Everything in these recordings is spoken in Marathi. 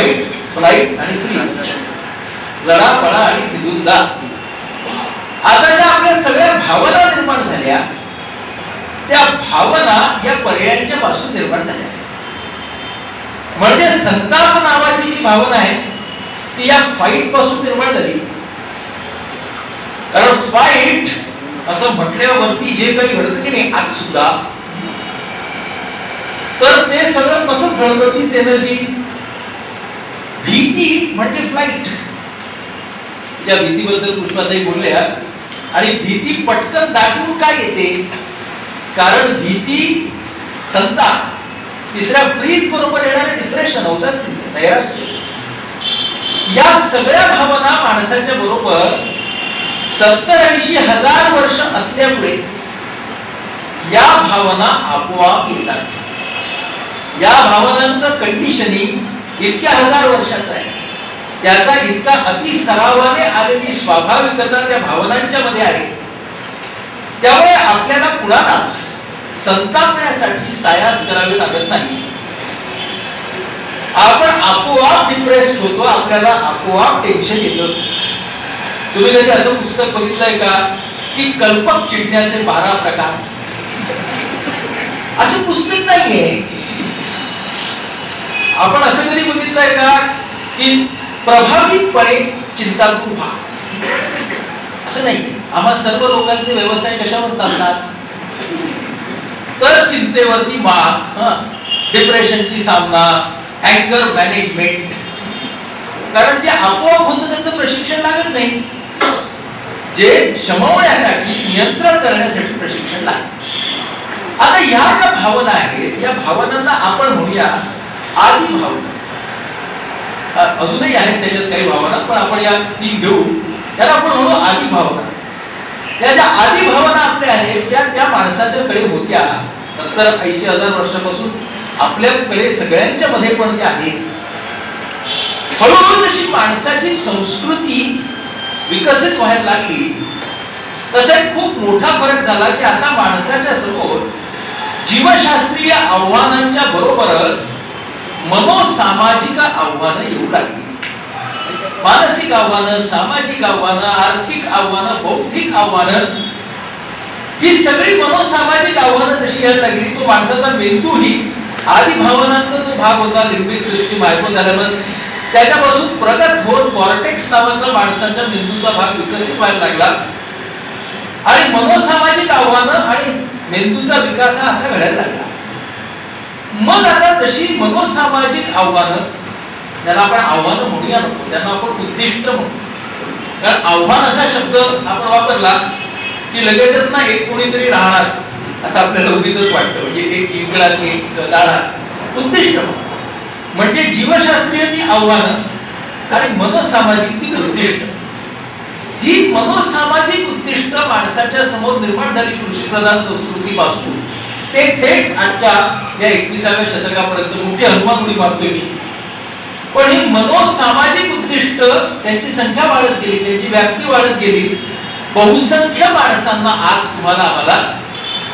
फाईट, फ्लाईट आणि फ्रीज, लढा पळा आणि खिजून जा. आता ज्या आपल्या सगळ्या भावना निर्माण झाल्या त्या भावना या पर्यायांच्या पासून निर्माण झाल्या. म्हणजे संताप नावाची जी भावना आहे ती या फाईट पासून निर्माण झाली. कारण फाईट असं म्हटल्यावरती जे काही घडतं की नाही आज सुद्धा, तर ते सगळं कसं घडतं तीच एनर्जी. भीती म्हणजे फ्लाईट. ज्या भीतीबद्दल पुष्पाताई बोलल्या, आणि भीती पटकन दाटून काय येते, कारण भीती, संताप, तिसऱ्या फ्रीज बरोबर येणारे डिप्रेशन होतच नैराश्य, या सगळ्या भावना माणसाच्या बरोबर 70-80 हजार वर्ष असल्यामुळे या भावना आपोआप येतात. या भावनांचं कंडिशनिंग इतक्या हजार वर्षाचं आहे. त्याचा इतका अति सरावाने आलेली स्वाभाविकता त्या भावनांच्या मध्ये आहे. त्यामुळे आपल्याला कुणालाच संतापण्यासाठी सायास करावे लागत नाही. आपण आपोआप डिप्रेस होतो, आपल्याला आपोआप टेन्शन येतं. तुम्ही कधी असं पुस्तक बघितलंय का की कल्पक चिडण्याचे 12 प्रकार? असं पुस्तक नाहीये. आपण असं कधी बघितलंय का की प्रभावितपणे चिंतातूर व्हा? असं नाही. आम्हा सर्व लोकांचे व्यवसाय कशावर चालतात, तर चिंतेवरती मात, डिप्रेशनची सामना, अँगर मॅनेजमेंट. कारण जे आपोआप होतं त्याचं प्रशिक्षण लागत नाही. जे शमवण्यासाठी, नियंत्रण करण्यासाठी प्रशिक्षण लागतं. आता ह्या ज्या भावना आहेत या भावनांना आपण म्हणूया आदी भावना. अजूनही आहेत त्याच्यात काही भावना, पण आपण या 3 घेऊ. त्याला आपण म्हणू आदी भावना. त्या ज्या आदी भावना आपल्या आहेत त्या माणसाच्या कडे होत्या 70-80 हजार वर्षापासून आपल्याकडे सगळ्यांच्या मध्ये पण त्या आहेत. हळूहळू जशी माणसाची संस्कृती विकसित व्हायला लागली तसा एक खूप मोठा फरक झाला की आता माणसाच्या समोर जीवशास्त्रीय आव्हानांच्या बरोबरच मनोसामाजिक आव्हानं येऊ लागली. मानसिक आव्हानं, सामाजिक आव्हानं, आर्थिक आव्हानं, बौद्धिक आव्हानं, ही सगळी मनोसामाजिक आव्हानं जशी यायला लागली, तो माणसाचा मेंदूही आदी भावनांचा जो भाग होता, लिम्बिक सिस्टीम, हायपोथॅलॅमस, त्याच्यापासून प्रगत होत कॉर्टेक्स नावाचा माणसाच्या मेंदूचा भाग विकसित व्हायला लागला. आणि मनोसामाजिक आव्हानं आणि मेंदूचा विकास हा असा घडायला लागला. मग आता जशी मनोसामाजिक आव्हानं, ज्याला आपण आव्हानं म्हणूया नको, त्यांना आपण उद्दिष्ट म्हणू. कारण आव्हान असा शब्द आपण वापरला की लगेचच ना एक कोणीतरी राहणार असं आपल्याला उगीच वाटतं. म्हणजे एक जिंकणार, एक जाणार. उद्दिष्ट म्हणजे जीवशास्त्रीय ती आव्हानं आणि मनोसामाजिक ती उद्दिष्ट. ही मनोसामाजिक उद्दिष्ट माणसाच्या समोर निर्माण झाली कृषीप्रधान संस्कृतीपासून ते थेट आजच्या या 21व्या शतकापर्यंत. मोठी हनुमान उडी मारतोय मी. पण ही मनोसामाजिक उद्दिष्ट त्यांची संख्या वाढत गेली, त्यांची व्याप्ती वाढत गेली. बहुसंख्य माणसांना आज तुम्हाला आम्हाला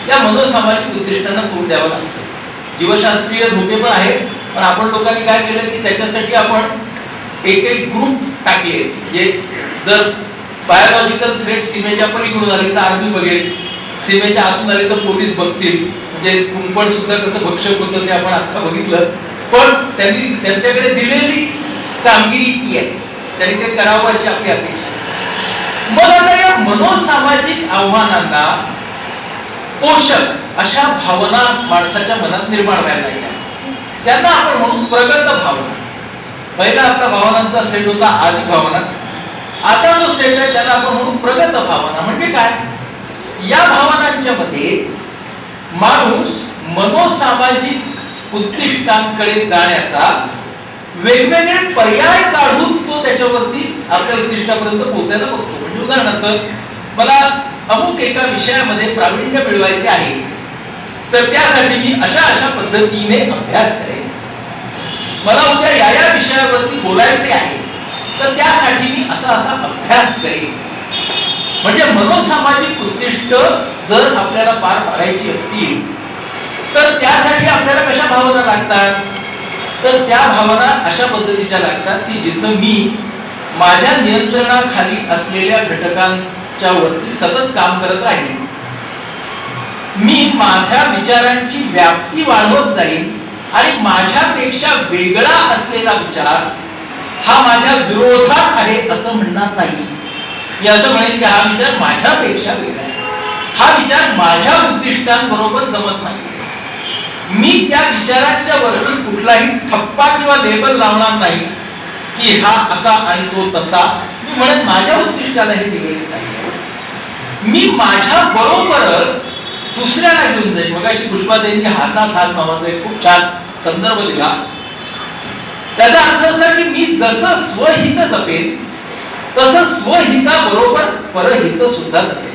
या मनोसामाजिक उद्दिष्टांना पूर्ण द्यावं लागतं. जीवशास्त्रीय धोके पण आहेत, पण आपण लोकांनी काय केलं की त्याच्यासाठी आपण एक ग्रुप टाकले. जे जर बायोलॉजिकल थ्रेट सीमेच्या पलीकडून आली तर आर्मी बघेल, सीमेच्या आतून आली तर पोलीस बघतील. म्हणजे कुंपण सुद्धा कसं भक्षक होतं ते आपण आता बघितलं. पण त्यांनी त्यांच्याकडे दिलेली कामगिरी ती आहे, त्यांनी ते करावं अशी आपली अपेक्षा. मग आता या मनोसामाजिक आव्हानांना पोषक अशा भावना माणसाच्या मनात निर्माण व्हायला लागल्या. त्यांना आपण म्हणू प्रगत भावना. पहिला आपला भावनांचा सेट होता आदी भावना. आता जो सेट आहे त्याला आपण म्हणू प्रगत भावना. म्हणजे काय, या भावनांच्या मध्ये माणूस मनोसामाजिक उद्दिष्टांकडे जाण्याचा वेगवेगळे पर्याय काढून तो त्याच्यावरती आपल्या उद्दिष्टापर्यंत पोहोचायला बघतो. म्हणजे उदाहरणार्थ मला अमुक एका विषयामध्ये प्रावीण्य मिळवायचे आहे, तर त्यासाठी मी अशा पद्धतीने अभ्यास करेन. मला उद्या या विषयावरती बोलायचे आहे, तर त्यासाठी मी असा अभ्यास करेन. म्हणजे मनोसामाजिक उद्दिष्ट जर आपल्याला पार पाडायची असतील तर त्यासाठी आपल्याला कशा भावना लागतात, तर त्या भावना अशा पद्धतीच्या लागतात की जिथं मी माझ्या नियंत्रणाखाली असलेल्या घटकांच्या वरती सतत काम करत राहील, मी माझ्या विचारांची व्याप्ती वाढवत जाईल आणि माझ्यापेक्षा वेगळा असलेला विचार हा माझ्या विरोधात आहे असं म्हणणार नाही. मी असं म्हणेन की हा विचार माझ्यापेक्षा वेगळा आहे, हा विचार माझ्या उद्दिष्टांबरोबर जमत नाही. मी त्या विचारांच्या वरती कुठलाही ठप्पा किंवा लेबल लावणार नाही की हा असा आणि तो तसा. मी म्हणेन माझ्या उद्दिष्टाला हे निगडीत नाही. मी माझ्या बरोबरच दुसऱ्याला घेऊन जाईल. मग अशी पुष्पाताईंनी हातात हात नावाचा एक खूप छान संदर्भ दिला. त्याचा अर्थ असा की मी जसं स्वहित जपेन तसं स्वहिता बरोबर परहित सुद्धा जपेन.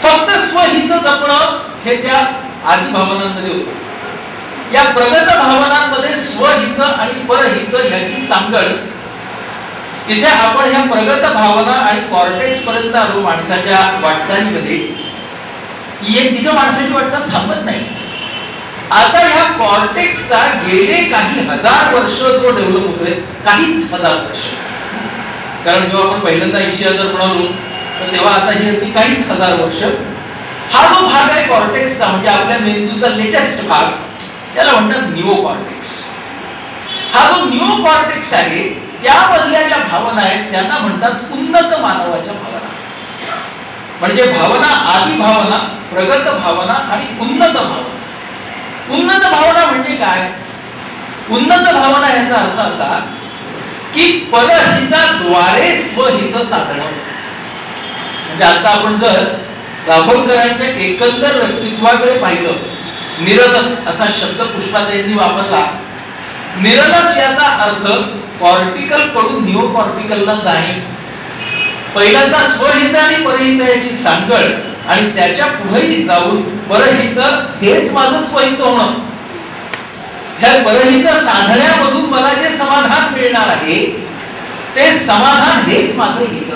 फक्त स्वहित जपणं हे त्या आदी भावनांमध्ये होतं. या प्रगत भावनांमध्ये स्वहित आणि परहित याची सांगड. इथे आपण या प्रगत भावना आणि कॉर्टेक्स पर्यंत आलो माणसाच्या वाटचालीमध्ये. तिच्या माणसाची वाटचाल थांबत नाही. आता ह्या कॉर्टेक्सचा गेले काही हजार वर्ष जो डेव्हलप होतोय, काहीच हजार वर्ष, कारण जेव्हा आपण पहिल्यांदा 80,000 म्हणालो तर तेव्हा आता ही होती काहीच हजार वर्ष. हा जो भाग आहे कॉर्टेक्सचा, म्हणजे आपल्या मेंदूचा लेटेस्ट भाग, त्याला म्हणतात निओ कॉर्टेक्स. हा जो निओ कॉर्टेक्स आहे त्यामधल्या ज्या भावना आहेत त्यांना म्हणतात उन्नत मानवाच्या भावना. म्हणजे भावना, आदी भावना, प्रगत भावना आणि उन्नत भावना. उन्नत भावना म्हणजे काय? उन्नत भावना याचा अर्थ असा की परहिताद्वारे स्वहित साधणं. म्हणजे आता आपण जर दाभोळकरांच्या एकंदर व्यक्तित्वाकडे पाहिलं, निरलस असा शब्द पुष्पाताईंनी वापरला. निरलस याचा अर्थ कॉर्टिकल कडून निओ कॉर्टिकलला जाणे. पहिल्यांदा स्वहित आणि परहित याची सांगड आणि त्याच्या पुढेही जाऊन परहित हेच माझं स्वहित होणं. ह्या परहित साधण्यामधून मला जे समाधान मिळणार आहे ते समाधान हेच माझं हित.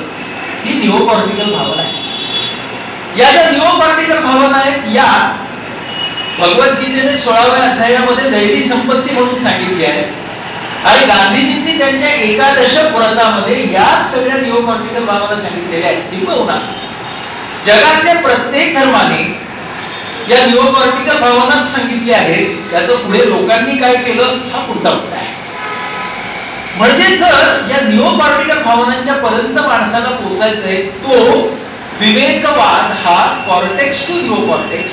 ही निओ कॉर्टिकल भावना आहे. या ज्या निओ कॉर्टिकल भावना आहेत या भगवद्गीतेने 16व्या अध्यायामध्ये दैवी संपत्ती म्हणून सांगितली आहे. आणि गांधीजींनी त्यांच्या एकादश व्रतामध्ये या सगळ्या निओ कॉर्टिकल भावना सांगितलेल्या आहेत. किंबहुना जगातल्या प्रत्येक धर्माने या निओ कॉर्टिकल भावना सांगितल्या आहेत. त्याचं पुढे लोकांनी काय केलं हा पुढचा मुद्दा आहे. म्हणजे जर या निओ कॉर्टिकल भावनांच्या पर्यंत माणसाला पोहोचायचंय, तो विवेकवाद हा कॉर्टेक्स टू निओ कॉर्टेक्स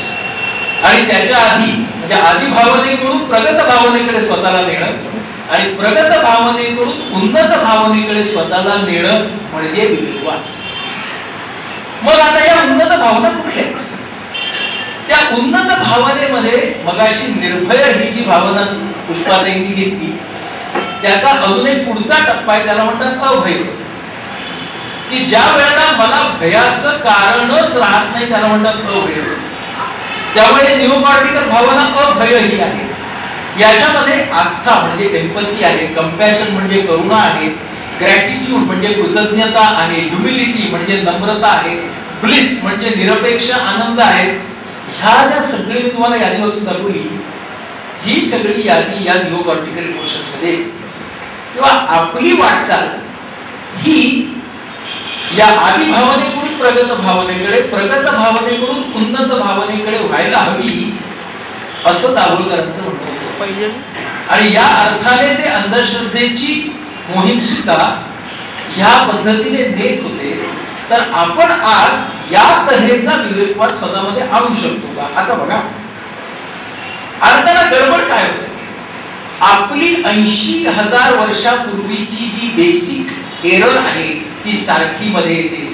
आणि त्याच्या आधी म्हणजे आदी भावनेकडून प्रगत भावनेकडे स्वतःला नेणं आणि प्रगत भावनेकडून उन्नत भावनेकडे स्वतःला नेणं म्हणजे विवेकवाद. मग आता या उन्नत भावना कुठल्या? त्या उन्नत भावनेमध्ये मगाशी निर्भय ही जी भावना पुष्पाताईंनी घेतली त्याचा अजून एक पुढचा टप्पा आहे, त्याला म्हणतात अभय. की ज्या वेळेला मला भयाचं कारणच राहत नाही त्याला म्हणतात अभय. त्यामुळे निओ कॉर्टिकल भावना अभय ही आहे. याच्यामध्ये आस्था म्हणजे एम्पथी आहे, कंपॅशन म्हणजे करुणा आहे, ग्रॅटिट्यूड म्हणजे कृतज्ञता आहे, ह्युमिलिटी म्हणजे नम्रता आहे, ब्लिस म्हणजे निरपेक्ष आनंद आहे. ह्या ज्या सगळी तुम्हाला यादी वाचून दाखवली, ही सगळी यादी या निओ कॉर्टिकल इमोशन्स मध्ये. तेव्हा आपली वाटचाल ही या आदी भावनेकडून प्रगत भावनेकडे, प्रगत भावनेकडून उन्नत भावनेकडे व्हायला हवी असं दाभोळकरांचं म्हणणं होतं. आणि या अर्थाने ते अंधश्रद्धेची मोहीम सुद्धा ह्या पद्धतीने देत होते. तर आपण आज या तऱ्हेचा विवेकवाद स्वतःमध्ये आणू शकतो का? आता बघा, अर्थाला गडबड काय होते. आपली 80,000 वर्षापूर्वीची जी बेसिक एरर आहे ती सारखी मध्ये येते.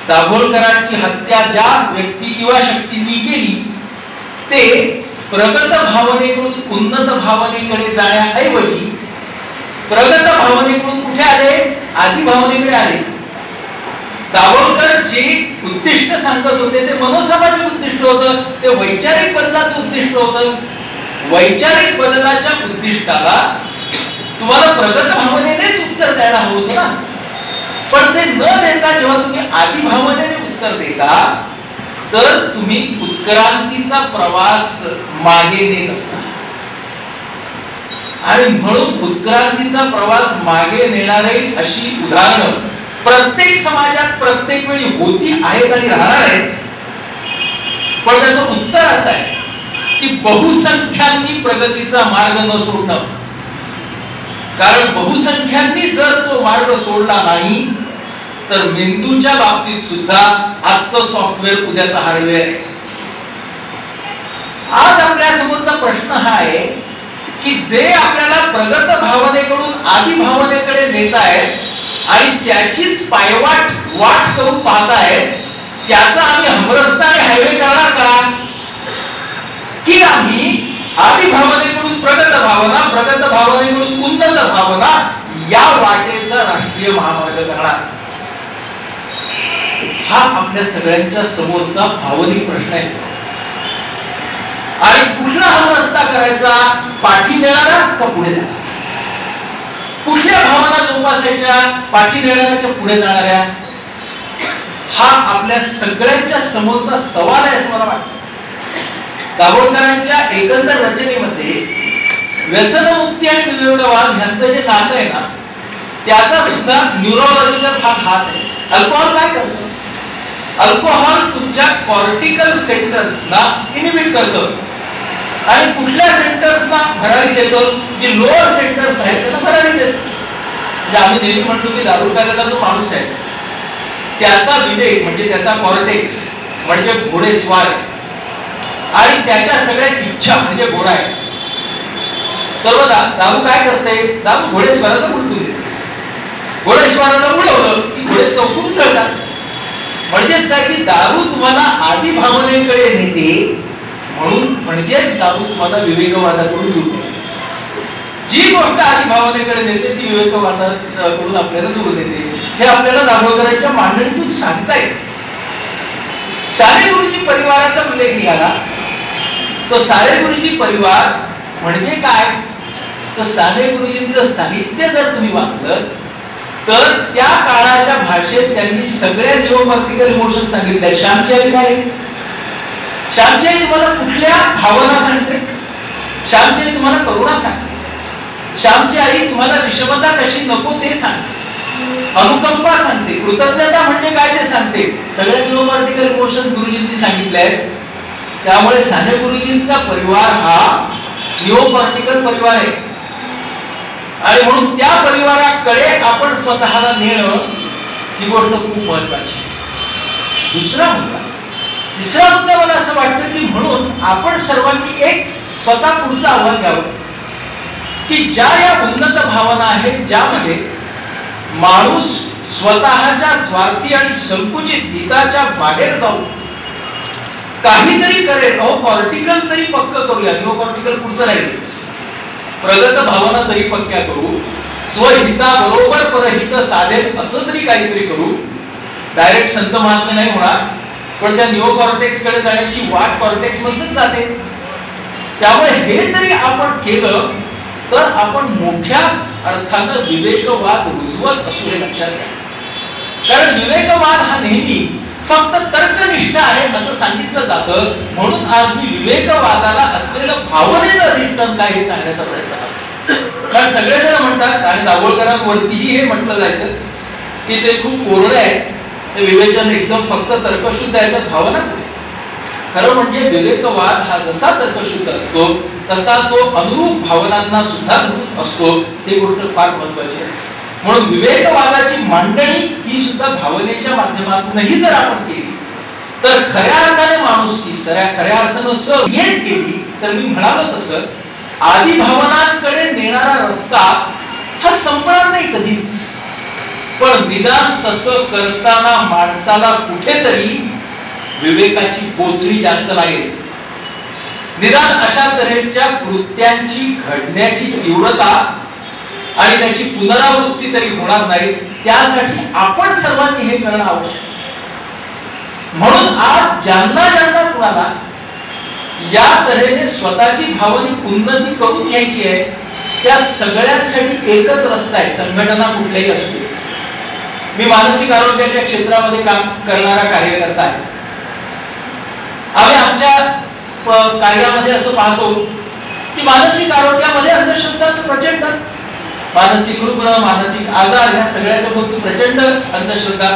दाभोळकरांची हत्या ज्या व्यक्ती किंवा शक्तींनी केली ते प्रगत भावनेकडून उन्नत भावनेकडे जाण्याऐवजी प्रगत भावनेकडून कुठे आले? आदी भावनेकडे आले. दाभोळकर जे उद्दिष्ट सांगत होते ते मनोसामाजिक उद्दिष्ट होतं, ते वैचारिक बदलाचं उद्दिष्ट होतं. वैचारिक बदलाच्या उद्दिष्टाला तुम्हाला प्रगत भावनेनेच उत्तर द्यायला हवं होतं ना. पण ते न देता जेव्हा तुम्ही आदी भावनेने उत्तर देता तर तुम्ही उत्क्रांतीचा प्रवास मागे नेत असता. आणि म्हणून उत्क्रांतीचा प्रवास मागे नेणारे अशी उदाहरणं प्रत्येक समाजात प्रत्येक वेळी होती आहेत आणि राहणार आहेत. पण त्याचं उत्तर असं आहे की बहुसंख्यांनी प्रगतीचा मार्ग न सोडणं. कारण बहुसंख्यांनी जर तो मार्ग सोडला नाही तर मेंदूच्या बाबतीत सुद्धा आजचं सॉफ्टवेअर उद्याचा हार्डवेअर आहे. आज आपल्या समोरचा प्रश्न हा आहे की जे आपल्याला प्रगत भावनेकडून आदी भावनेकडे नेत आहेत आणि त्याचीच वाट करून पाहतायत, त्याचा आम्ही हमरस्ता आणि हायवे करणार का, की आम्ही आदी भावनेकडून प्रगत भावनेकडून उन्नत भावना या वाटेचा राष्ट्रीय महामार्ग करणार? हा आपल्या सगळ्यांच्या समोरचा भावनिक प्रश्न आहे. आणि कुठला हमरस्ता करायचा, पाठी देणारा का पुढे जाणारा? कुठल्या भावना जोपासायच्या, पाठी देणाऱ्या पुढे जाणाऱ्या? हा आपल्या सगळ्यांच्या समोरचा सवाल आहे असं मला वाटतं. दाभोळकरांच्या एकंदर रचनेमध्ये व्यसनमुक्ती आणि विवेकवाद यांचं जे नातं आहे ना, त्याचा सुद्धा न्यूरोलॉजिकल भाग हाच आहे. अल्कोहॉल काय करतो? अल्कोहॉल तुमच्या कॉर्टिकल सेंटर्सना इनिबिट करतो आणि कुठल्या सेंटर्सना भरारी देतो, जे लोअर सेंटर्स आहेत त्यांना भरारी देतो. म्हणजे आम्ही नेहमी म्हणतो की दारू प्यायला जो माणूस आहे त्याचा विवेक म्हणजे त्याचा कॉर्टेक्स म्हणजे घोडेस्वार आणि त्याच्या सगळ्या इच्छा म्हणजे घोडा आहे. तर बघा दारू काय करते, दारू घोडेस्वाराला उलटून देते. घोडेस्वाराला उडवलं की घोडे चौकून करतात. म्हणजेच काय की दारू तुम्हाला आदी भावनेकडे नेते, म्हणजेच दारू तुम्हाला विवेकवादाकडून दूर करते. जी गोष्ट आदी भावनेकडे नेते ती विवेकवादाकडून आपल्याला दूर देते. हे आपल्याला दाभोळकरांच्या मांडणीतून सांगता येईल. साने गुरुजी परिवाराचा उल्लेख निघाला, तो साने गुरुजी परिवार म्हणजे काय, तर साने गुरुजींचं साहित्य जर तुम्ही वाचलं तर त्या काळाच्या भाषेत त्यांनी सगळ्या निओपार्टिकल इमोशन सांगितले. श्यामची आई काय, श्यामची आई तुम्हाला कुठल्या भावना सांगते, श्यामची आई तुम्हाला करुणा सांगते, श्यामची आई तुम्हाला विषमता कशी नको ते सांगते, अनुकंपा सांगते, कृतज्ञता म्हणजे काय ते सांगते. सगळ्या निओपार्टिकल इमोशन गुरुजींनी सांगितले आहेत. त्यामुळे साने गुरुजींचा परिवार हा निओपार्टिकल परिवार आहे आणि म्हणून त्या परिवाराकडे आपण स्वतःला नेणं ही गोष्ट खूप महत्वाची. तिसरा मुद्दा मला असं वाटतं की म्हणून आपण सर्वांनी एक स्वतः पुढचं आव्हान घ्यावं की ज्या या उन्नत भावना आहेत ज्यामध्ये माणूस स्वतःच्या स्वार्थी आणि संकुचित हिताच्या बाहेर जाऊन काहीतरी करेल. कॉर्टिकल तरी पक्क करूया, निओ कॉर्टिकल पुढचं राहील, प्रगत भावना तरी पक्क्या करू, स्वहिताबरोबर परहित साधेल असं तरी काहीतरी करू. डायरेक्ट संत महात्मे नाही होणार, पण त्या निओ कॉर्टेक्स कडे जाण्याची वाट कॉर्टेक्स मधून जाते. त्यामुळे हे तरी आपण केलं तर आपण मोठ्या अर्थानं विवेकवाद रुजवत असू हे लक्षात घ्या. कारण विवेकवाद हा नेहमी फक्त तर्कनिष्ठ आहे असं सांगितलं जातं. म्हणून आज मी विवेकवादाला असलेलं भावनेचं रिटर्न काय हे सांगण्याचा प्रयत्न करतो. कारण सगळेजण म्हणतात आणि दाभोळकरांवरतीही हे म्हटलं जायचं की ते खूप कोरडे आहे, ते विवेचन एकदम फक्त तर्कशुद्ध आहे, तर भावना. खरं म्हणजे विवेकवाद हा जसा तर्कशुद्ध असतो तसा तो अनुरूप भावनांना सुद्धा असतो. ही गोष्ट फार महत्वाची आहे. म्हणून विवेकवादाची मांडणी ही सुद्धा भावनेच्या माध्यमातूनही जर आपण केली तर खऱ्या अर्थाने माणुसकी खऱ्या अर्थानं सगळ्यात केली तर मी म्हणालो तसं आदी भावनांकडे नेणारा रस्ता हा संपणार नाही कधीच. पण निदान तसं करताना माणसाला कुठेतरी विवेकाची पोचणी जास्त लागेल. निदान अशा तऱ्हेच्या कृत्यांची घडण्याची तीव्रता आणि त्याची पुनरावृत्ती तरी होणार नाही. त्यासाठी आपण सर्वांनी हे करणं आवश्यक. म्हणून आज ज्यांना कुणाला या तऱ्हेने स्वतःची भावनिक उन्नती करून घ्यायची आहे त्या सगळ्यांसाठी एकच रस्ता आहे, संघटना कुठल्याही असू. मी मानसिक आरोग्याच्या क्षेत्रामध्ये काम करणारा कार्यकर्ता आहे. आम्ही आमच्या कार्यामध्ये असं पाहतो की मानसिक आरोग्यामध्ये अंधश्रद्धा प्रचंड, मानसिक रुग्ण, मानसिक आजार ह्या सगळ्याच्या भोवती प्रचंड अंधश्रद्धा